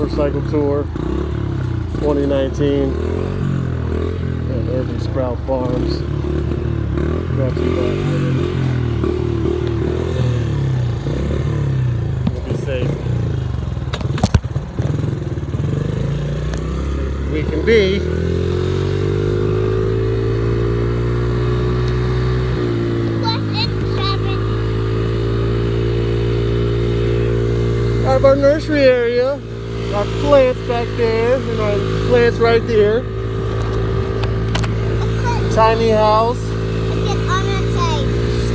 Motorcycle Tour 2019 at Urban Sprout Farms. Brought to you by Ivan. Be safe. Safe we can be. I have our nursery area, our plants back there, and our plants right there. Okay. Tiny house.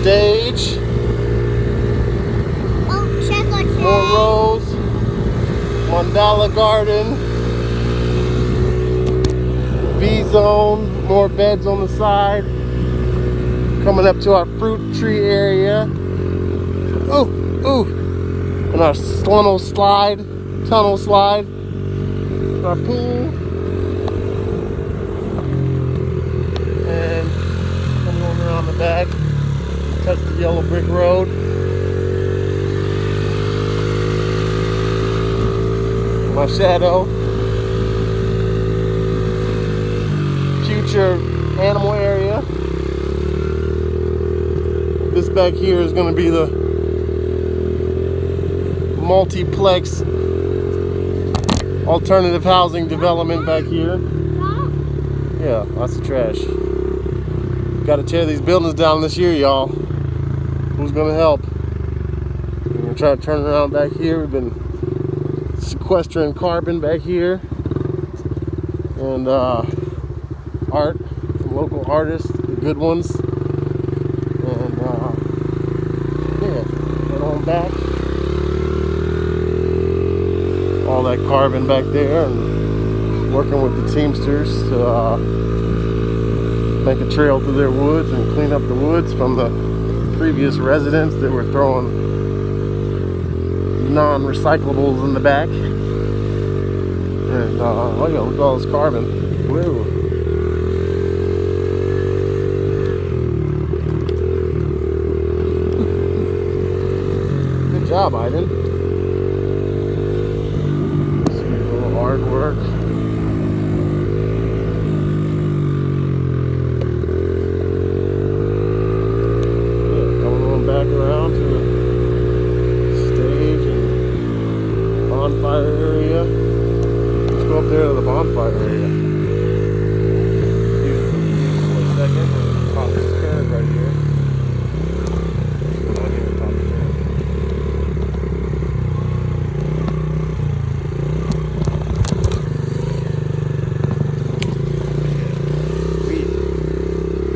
Stage. Oh, chocolate. More rows. Mandala garden. V-zone. More beds on the side. Coming up to our fruit tree area. Ooh, ooh. And our tunnel slide, our pool, and coming on around the back, touch the yellow brick road. My shadow, future animal area. This back here is going to be the multiplex alternative housing development back here. Yeah, lots of trash. Got to tear these buildings down this year, y'all. Who's gonna help? We're gonna try to turn around back here. We've been sequestering carbon back here, and art from local artists, the good ones, and yeah, head on back. All that carbon back there, and working with the Teamsters to make a trail through their woods and clean up the woods from the previous residents that were throwing non-recyclables in the back. And oh yeah, look at all this carbon. Whoa. Good job, Aiden. Hard work. Yeah, coming on back around to the stage and bonfire area. Let's go up there to the bonfire area. For a second and pop this curve right here. Right here, pop the curve.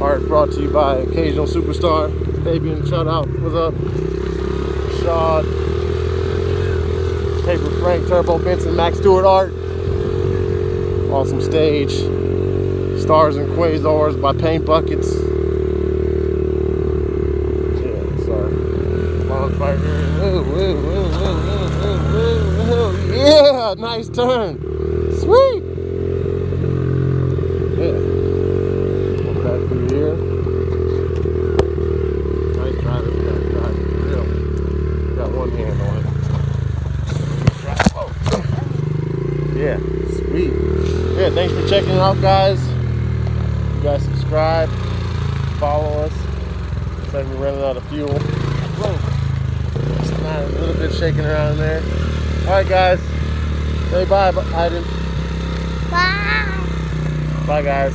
Art brought to you by Occasional Superstar. Fabian, shout out. What's up? Shad, Paper Frank, Turbo Benson, Max Stewart art. Awesome stage. Stars and Quasars by Paint Buckets. Yeah, sorry. Bonfire area. Woo, woo, woo, woo, woo, woo, woo. Yeah, nice turn. Sweet. Yeah. Back through here. Nice driving, guys. Real. Got one hand on it. Yeah, sweet. Yeah, thanks for checking it out, guys. You guys subscribe, follow us. Looks like we're running out of fuel. Whoa. It's not a little bit shaking around there. Alright, guys. Say bye, Aiden. Bye. Bye, guys.